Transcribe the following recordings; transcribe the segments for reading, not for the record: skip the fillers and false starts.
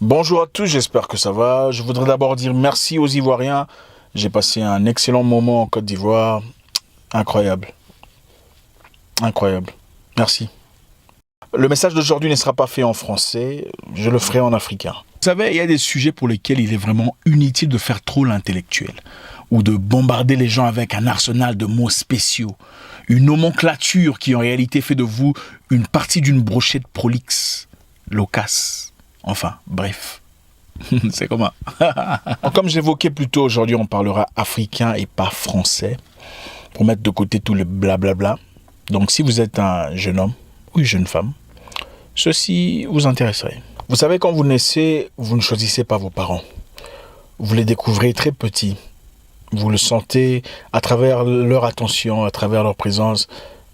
Bonjour à tous, j'espère que ça va. Je voudrais d'abord dire merci aux Ivoiriens. J'ai passé un excellent moment en Côte d'Ivoire. Incroyable. Incroyable. Merci. Le message d'aujourd'hui ne sera pas fait en français, je le ferai en africain. Vous savez, il y a des sujets pour lesquels il est vraiment inutile de faire trop l'intellectuel ou de bombarder les gens avec un arsenal de mots spéciaux, une nomenclature qui en réalité fait de vous une partie d'une brochette prolixe, loquace. Enfin, bref. C'est comment? Comme j'évoquais plus tôt, aujourd'hui on parlera africain et pas français, pour mettre de côté tout le blablabla. Donc si vous êtes un jeune homme ou une jeune femme, ceci vous intéresserait. Vous savez, quand vous naissez, vous ne choisissez pas vos parents. Vous les découvrez très petits. Vous le sentez à travers leur attention, à travers leur présence.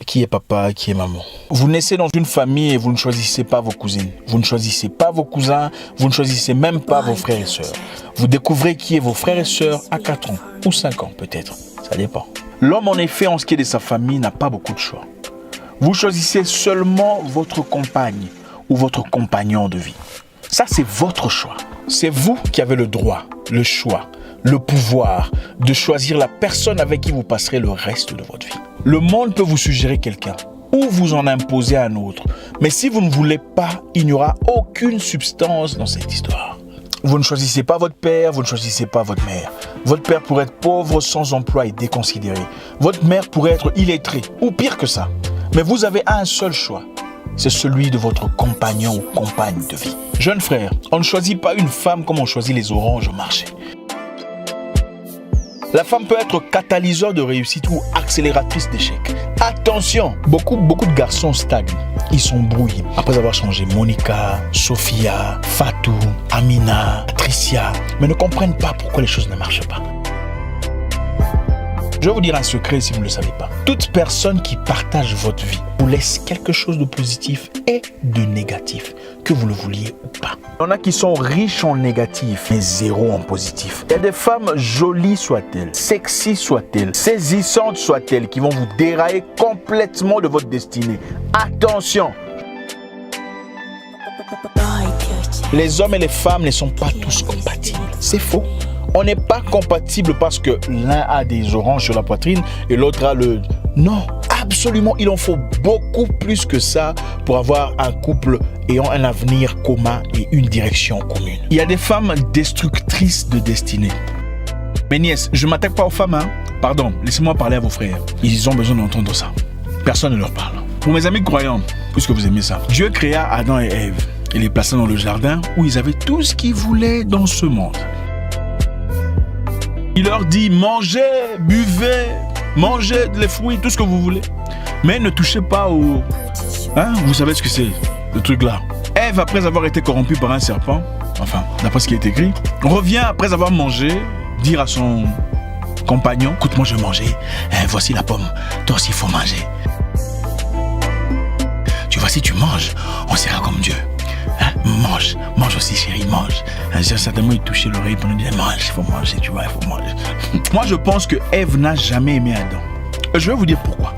Qui est papa, qui est maman. Vous naissez dans une famille et vous ne choisissez pas vos cousines. Vous ne choisissez pas vos cousins. Vous ne choisissez même pas vos frères et sœurs. Vous découvrez qui est vos frères et sœurs à 4 ans ou 5 ans peut-être. Ça dépend. L'homme, en effet, en ce qui est de sa famille, n'a pas beaucoup de choix. Vous choisissez seulement votre compagne ou votre compagnon de vie. Ça, c'est votre choix. C'est vous qui avez le droit, le choix, le pouvoir de choisir la personne avec qui vous passerez le reste de votre vie. Le monde peut vous suggérer quelqu'un ou vous en imposer un autre. Mais si vous ne voulez pas, il n'y aura aucune substance dans cette histoire. Vous ne choisissez pas votre père, vous ne choisissez pas votre mère. Votre père pourrait être pauvre, sans emploi et déconsidéré. Votre mère pourrait être illettrée ou pire que ça. Mais vous avez un seul choix. C'est celui de votre compagnon ou compagne de vie. Jeune frère, on ne choisit pas une femme comme on choisit les oranges au marché. La femme peut être catalyseur de réussite ou accélératrice d'échec. Attention, beaucoup de garçons stagnent. Ils sont brouillés. Après avoir changé Monica, Sophia, Fatou, Amina, Patricia, mais ne comprennent pas pourquoi les choses ne marchent pas. Je vais vous dire un secret si vous ne le savez pas. Toute personne qui partage votre vie vous laisse quelque chose de positif et de négatif, que vous le vouliez ou pas. Il y en a qui sont riches en négatif, mais zéro en positif. Il y a des femmes jolies soient-elles, sexy soient-elles, saisissantes soient-elles, qui vont vous dérailler complètement de votre destinée. Attention! Les hommes et les femmes ne sont pas tous compatibles. C'est faux. On n'est pas compatible parce que l'un a des oranges sur la poitrine et l'autre a le... Non, absolument, il en faut beaucoup plus que ça pour avoir un couple ayant un avenir commun et une direction commune. Il y a des femmes destructrices de destinée. Mes nièces, je ne m'attaque pas aux femmes, hein. Pardon, laissez-moi parler à vos frères. Ils ont besoin d'entendre ça. Personne ne leur parle. Pour mes amis croyants, puisque vous aimez ça, Dieu créa Adam et Ève et les plaça dans le jardin où ils avaient tout ce qu'ils voulaient dans ce monde. Il leur dit, mangez, buvez, mangez les fruits, tout ce que vous voulez. Mais ne touchez pas au... Hein, vous savez ce que c'est, le truc là. Ève, après avoir été corrompue par un serpent, enfin, d'après ce qui est écrit, revient après avoir mangé, dire à son compagnon, écoute, moi je vais manger, voici la pomme, toi aussi il faut manger. Tu vois, si tu manges, on sera comme Dieu. Hein? Mange aussi chérie, mange. Certainement il touchait l'oreille pour nous dire mange, il faut manger, tu vois, il faut manger. Moi je pense que Ève n'a jamais aimé Adam. Je vais vous dire pourquoi.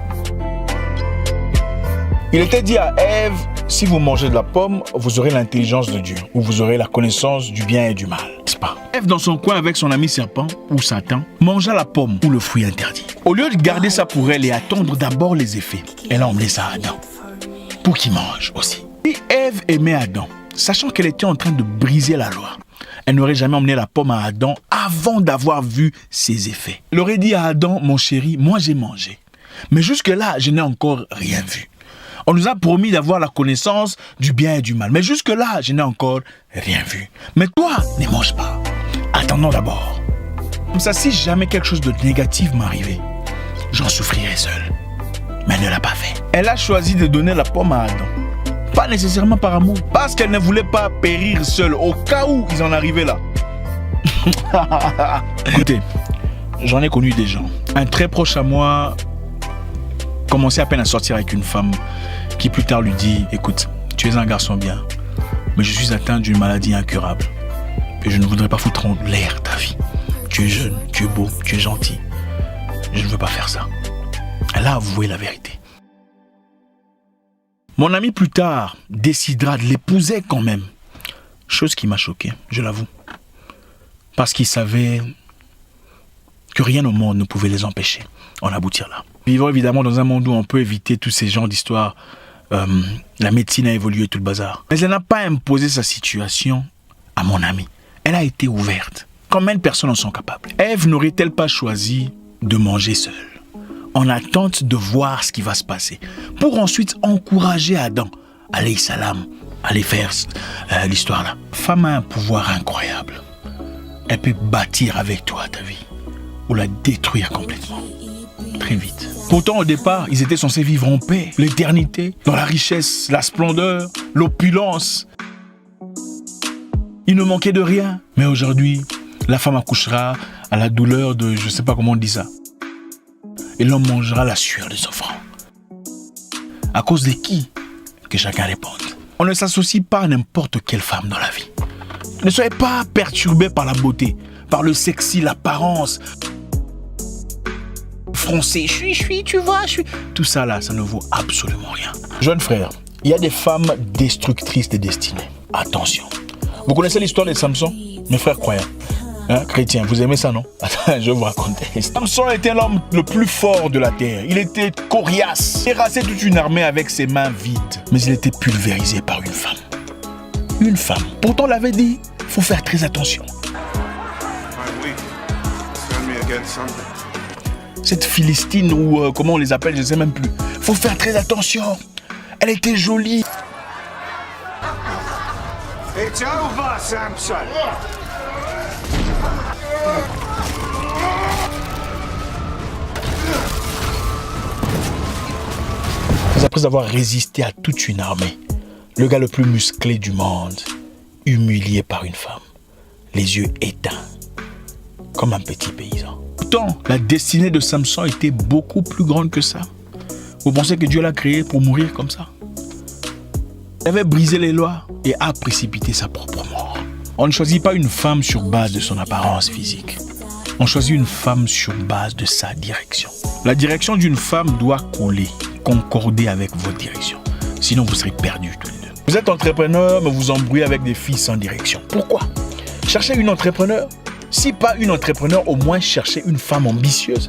Il était dit à Ève, si vous mangez de la pomme, vous aurez l'intelligence de Dieu, ou vous aurez la connaissance du bien et du mal, n'est-ce pas? Ève dans son coin avec son ami serpent, ou Satan, mangea la pomme, ou le fruit interdit. Au lieu de garder ça pour elle et attendre d'abord les effets, elle a emmené ça à Adam, pour qu'il mange aussi. Si Ève aimait Adam, sachant qu'elle était en train de briser la loi, elle n'aurait jamais emmené la pomme à Adam avant d'avoir vu ses effets. Elle aurait dit à Adam, mon chéri, moi j'ai mangé, mais jusque-là, je n'ai encore rien vu. On nous a promis d'avoir la connaissance du bien et du mal, mais jusque-là, je n'ai encore rien vu. Mais toi, ne mange pas. Attendons d'abord. Comme ça, si jamais quelque chose de négatif m'arrivait, j'en souffrirais seul. Mais elle ne l'a pas fait. Elle a choisi de donner la pomme à Adam. Pas nécessairement par amour, parce qu'elle ne voulait pas périr seule, au cas où ils en arrivaient là. Écoutez, j'en ai connu des gens. Un très proche à moi commençait à peine à sortir avec une femme qui plus tard lui dit, écoute, tu es un garçon bien, mais je suis atteint d'une maladie incurable. Et je ne voudrais pas foutre en l'air ta vie. Tu es jeune, tu es beau, tu es gentil. Je ne veux pas faire ça. Elle a avoué la vérité. Mon ami plus tard décidera de l'épouser quand même. Chose qui m'a choqué, je l'avoue. Parce qu'ils savaient que rien au monde ne pouvait les empêcher en aboutir là. Vivons évidemment dans un monde où on peut éviter tous ces genres d'histoires. La médecine a évolué, tout le bazar. Mais elle n'a pas imposé sa situation à mon ami. Elle a été ouverte. Combien de personnes en sont capables? Ève n'aurait-elle pas choisi de manger seule, en attente de voir ce qui va se passer, pour ensuite encourager Adam, alayhi salam, à aller faire l'histoire là? Femme a un pouvoir incroyable. Elle peut bâtir avec toi ta vie, ou la détruire complètement, très vite. Pourtant, au départ, ils étaient censés vivre en paix, l'éternité, dans la richesse, la splendeur, l'opulence. Il ne manquait de rien. Mais aujourd'hui, la femme accouchera à la douleur de, je ne sais pas comment on dit ça. Et l'homme mangera la sueur des offrandes. À cause de qui? Que chacun réponde. On ne s'associe pas à n'importe quelle femme dans la vie. Ne soyez pas perturbés par la beauté, par le sexy, l'apparence. Français, je suis, tu vois, je suis. Tout ça là, ça ne vaut absolument rien. Jeune frère, il y a des femmes destructrices de destinée. Attention. Vous connaissez l'histoire de Samson? Mes frères croyants. Chrétiens, vous aimez ça, non? Attends, je vais vous raconter. Samson était l'homme le plus fort de la terre. Il était coriace, terrassait toute une armée avec ses mains vides. Mais il était pulvérisé par une femme. Une femme. Pourtant, on l'avait dit, il faut faire très attention. Cette Philistine, ou comment on les appelle, je ne sais même plus. Il faut faire très attention. Elle était jolie. It's over, Samson. Après avoir résisté à toute une armée, le gars le plus musclé du monde, humilié par une femme, les yeux éteints, comme un petit paysan. Pourtant, la destinée de Samson était beaucoup plus grande que ça. Vous pensez que Dieu l'a créé pour mourir comme ça? Il avait brisé les lois et a précipité sa propre mort. On ne choisit pas une femme sur base de son apparence physique. On choisit une femme sur base de sa direction. La direction d'une femme doit coller, concorder avec votre direction. Sinon, vous serez perdus tous les deux. Vous êtes entrepreneur, mais vous embrouillez avec des filles sans direction. Pourquoi? Cherchez une entrepreneur. Si pas une entrepreneur, au moins cherchez une femme ambitieuse.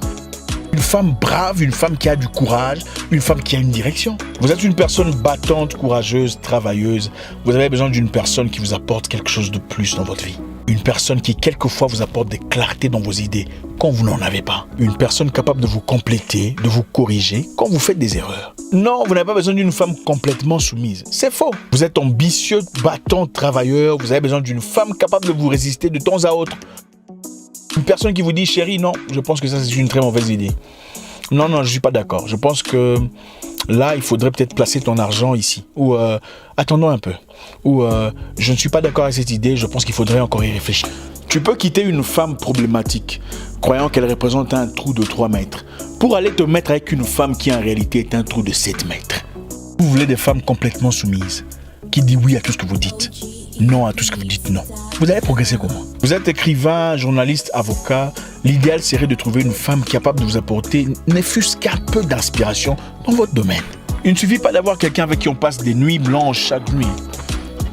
Une femme brave, une femme qui a du courage, une femme qui a une direction. Vous êtes une personne battante, courageuse, travailleuse. Vous avez besoin d'une personne qui vous apporte quelque chose de plus dans votre vie. Une personne qui, quelquefois, vous apporte des clartés dans vos idées quand vous n'en avez pas. Une personne capable de vous compléter, de vous corriger quand vous faites des erreurs. Non, vous n'avez pas besoin d'une femme complètement soumise. C'est faux. Vous êtes ambitieux, battant, travailleur. Vous avez besoin d'une femme capable de vous résister de temps à autre. Une personne qui vous dit, chérie, non, je pense que ça, c'est une très mauvaise idée. Non, je ne suis pas d'accord. Je pense que là, il faudrait peut-être placer ton argent ici. Ou attendons un peu. Ou je ne suis pas d'accord avec cette idée, je pense qu'il faudrait encore y réfléchir. Tu peux quitter une femme problématique, croyant qu'elle représente un trou de 3 mètres, pour aller te mettre avec une femme qui en réalité est un trou de 7 mètres. Vous voulez des femmes complètement soumises, qui disent oui à tout ce que vous dites, non à tout ce que vous dites non. Vous allez progresser comment? Vous êtes écrivain, journaliste, avocat. L'idéal serait de trouver une femme capable de vous apporter ne fût-ce qu'un peu d'inspiration dans votre domaine. Il ne suffit pas d'avoir quelqu'un avec qui on passe des nuits blanches chaque nuit.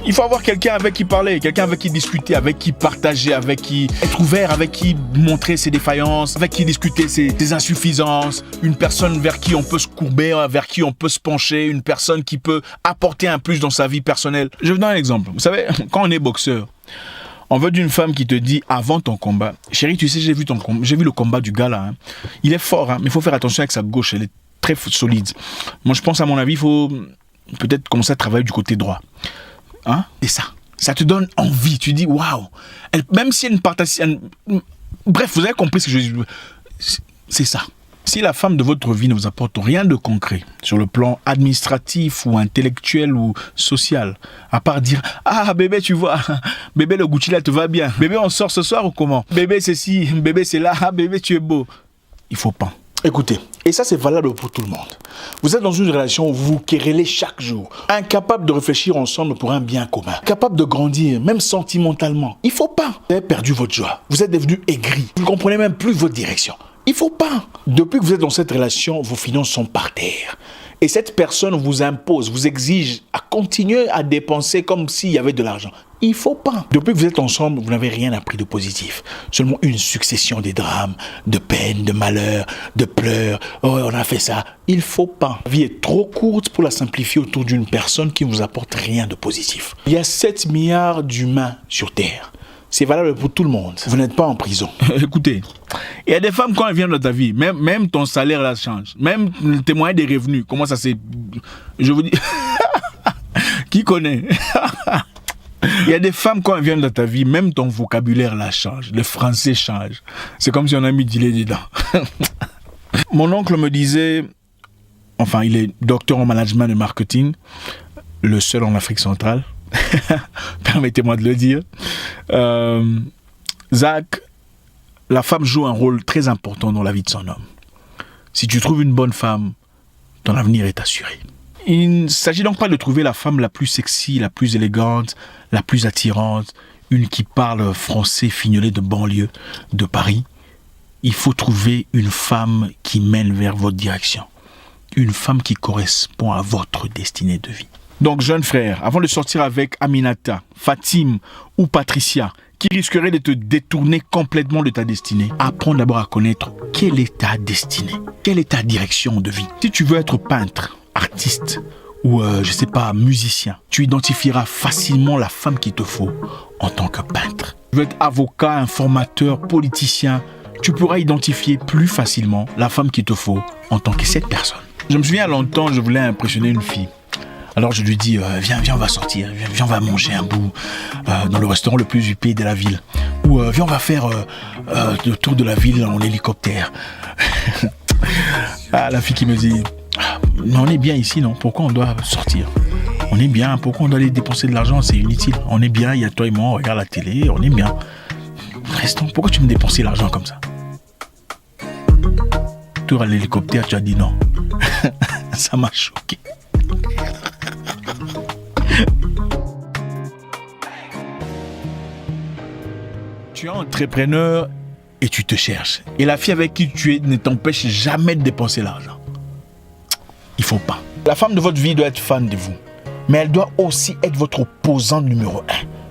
Il faut avoir quelqu'un avec qui parler, quelqu'un avec qui discuter, avec qui partager, avec qui être ouvert, avec qui montrer ses défaillances, avec qui discuter ses insuffisances, une personne vers qui on peut se courber, vers qui on peut se pencher, une personne qui peut apporter un plus dans sa vie personnelle. Je vous donne un exemple. Vous savez, quand on est boxeur, on veut d'une femme qui te dit avant ton combat, chérie, tu sais, j'ai vu le combat du gars là. Hein. Il est fort, hein, mais il faut faire attention avec sa gauche, elle est très solide. Moi, je pense, à mon avis, il faut peut-être commencer à travailler du côté droit. Hein? Et ça te donne envie. Tu dis, waouh, même si elle ne partage. Bref, vous avez compris ce que je dis. C'est ça. Si la femme de votre vie ne vous apporte rien de concret sur le plan administratif ou intellectuel ou social, à part dire ah bébé tu vois, bébé le Gucci là te va bien, bébé on sort ce soir ou comment, bébé c'est ci, bébé c'est là, ah, bébé tu es beau, il faut pas. Écoutez, et ça c'est valable pour tout le monde. Vous êtes dans une relation où vous vous querellez chaque jour, incapable de réfléchir ensemble pour un bien commun, capable de grandir, même sentimentalement. Il faut pas. Vous avez perdu votre joie, vous êtes devenu aigri, vous ne comprenez même plus votre direction. Il faut pas. Depuis que vous êtes dans cette relation, vos finances sont par terre. Et cette personne vous impose, vous exige à continuer à dépenser comme s'il y avait de l'argent. Il ne faut pas. Depuis que vous êtes ensemble, vous n'avez rien appris de positif. Seulement une succession de drames, de peines, de malheurs, de pleurs. Oh, on a fait ça. Il ne faut pas. La vie est trop courte pour la simplifier autour d'une personne qui ne vous apporte rien de positif. Il y a 7 milliards d'humains sur Terre. C'est valable pour tout le monde. Vous n'êtes pas en prison. Écoutez, il y a des femmes, quand elles viennent dans ta vie, même ton salaire là change. Même tes moyens des revenus. Comment ça s'est... Je vous dis... Qui connaît? Il y a des femmes, quand elles viennent dans ta vie, même ton vocabulaire là change. Le français change. C'est comme si on a mis du lait dedans. Mon oncle me disait... Enfin, il est docteur en management et marketing. Le seul en Afrique centrale. Permettez-moi de le dire. Zach, la femme joue un rôle très important dans la vie de son homme. Si tu trouves une bonne femme, ton avenir est assuré. Il ne s'agit donc pas de trouver la femme la plus sexy, la plus élégante, la plus attirante, une qui parle français fignolé de banlieue de Paris. Il faut trouver une femme qui mène vers votre direction. Une femme qui correspond à votre destinée de vie. Donc, jeune frère, avant de sortir avec Aminata, Fatim ou Patricia, qui risqueraient de te détourner complètement de ta destinée, apprends d'abord à connaître quelle est ta destinée, quelle est ta direction de vie. Si tu veux être peintre, artiste ou, musicien, tu identifieras facilement la femme qu'il te faut en tant que peintre. Tu veux être avocat, informateur, politicien, tu pourras identifier plus facilement la femme qu'il te faut en tant que cette personne. Je me souviens longtemps, je voulais impressionner une fille. Alors je lui dis, viens, on va sortir, viens, on va manger un bout dans le restaurant le plus huppé de la ville. Ou viens, on va faire le tour de la ville en hélicoptère. Ah, la fille qui me dit, mais on est bien ici, non? Pourquoi on doit sortir? On est bien, pourquoi on doit aller dépenser de l'argent? C'est inutile. On est bien, il y a toi et moi, on regarde la télé, on est bien. Restons, pourquoi tu me dépenser l'argent comme ça? Tour à l'hélicoptère, tu as dit non. Ça m'a choqué. Tu es entrepreneur et tu te cherches. Et la fille avec qui tu es ne t'empêche jamais de dépenser l'argent. Il faut pas. La femme de votre vie doit être fan de vous. Mais elle doit aussi être votre opposant numéro 1.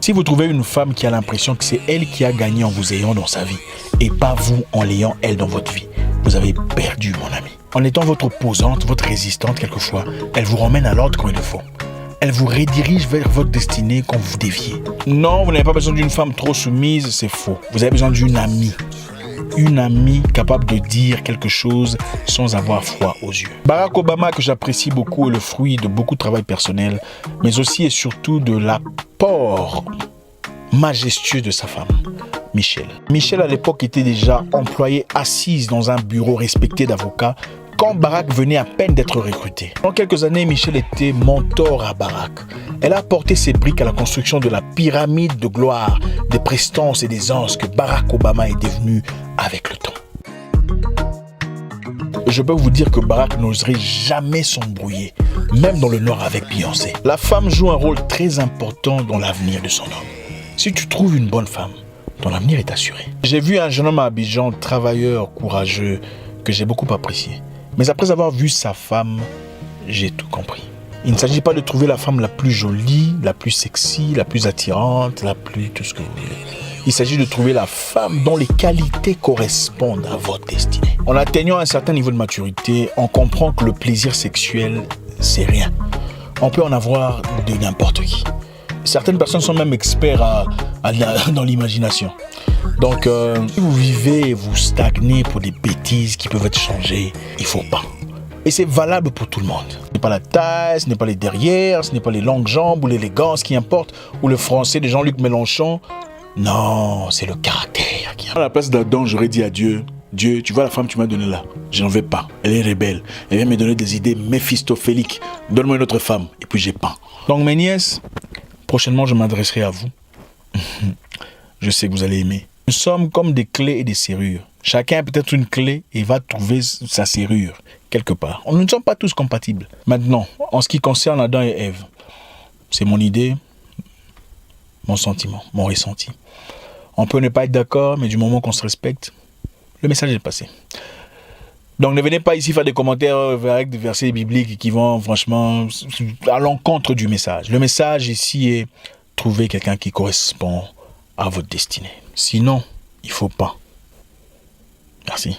Si vous trouvez une femme qui a l'impression que c'est elle qui a gagné en vous ayant dans sa vie et pas vous en l'ayant elle dans votre vie, vous avez perdu, mon ami. En étant votre opposante, votre résistante quelquefois, elle vous ramène à l'ordre quand il le faut. Elle vous redirige vers votre destinée quand vous déviez. Non, vous n'avez pas besoin d'une femme trop soumise, c'est faux. Vous avez besoin d'une amie. Une amie capable de dire quelque chose sans avoir froid aux yeux. Barack Obama, que j'apprécie beaucoup, est le fruit de beaucoup de travail personnel, mais aussi et surtout de l'apport majestueux de sa femme, Michelle. Michelle, à l'époque, était déjà employée assise dans un bureau respecté d'avocats quand Barack venait à peine d'être recruté. Pendant quelques années, Michelle était mentor à Barack. Elle a apporté ses briques à la construction de la pyramide de gloire, des prestances et des anses que Barack Obama est devenu avec le temps. Je peux vous dire que Barack n'oserait jamais s'embrouiller, même dans le Nord avec Beyoncé. La femme joue un rôle très important dans l'avenir de son homme. Si tu trouves une bonne femme, ton avenir est assuré. J'ai vu un jeune homme à Abidjan, travailleur, courageux, que j'ai beaucoup apprécié. Mais après avoir vu sa femme, j'ai tout compris. Il ne s'agit pas de trouver la femme la plus jolie, la plus sexy, la plus attirante, la plus tout ce que vous voulez. Il s'agit de trouver la femme dont les qualités correspondent à votre destinée. En atteignant un certain niveau de maturité, on comprend que le plaisir sexuel, c'est rien. On peut en avoir de n'importe qui. Certaines personnes sont même experts dans l'imagination. Donc, si vous vivez et vous stagnez pour des bêtises qui peuvent être changées, il ne faut pas. Et c'est valable pour tout le monde. Ce n'est pas la taille, ce n'est pas les derrières, ce n'est pas les longues jambes ou l'élégance qui importe, ou le français de Jean-Luc Mélenchon. Non, c'est le caractère qui importe. À la place d'Adam, j'aurais dit à Dieu, Dieu, tu vois la femme que tu m'as donnée là, je n'en veux pas. Elle est rebelle. Elle vient me donner des idées méphistophéliques. Donne-moi une autre femme. Et puis j'ai pas. Donc mes nièces, prochainement je m'adresserai à vous. Je sais que vous allez aimer. Nous sommes comme des clés et des serrures. Chacun a peut-être une clé et va trouver sa serrure quelque part. Nous ne sommes pas tous compatibles. Maintenant, en ce qui concerne Adam et Ève, c'est mon idée, mon sentiment, mon ressenti. On peut ne pas être d'accord, mais du moment qu'on se respecte, le message est passé. Donc ne venez pas ici faire des commentaires avec des versets bibliques qui vont franchement à l'encontre du message. Le message ici est trouvez quelqu'un qui correspond à votre destinée. Sinon, il faut pas. Merci.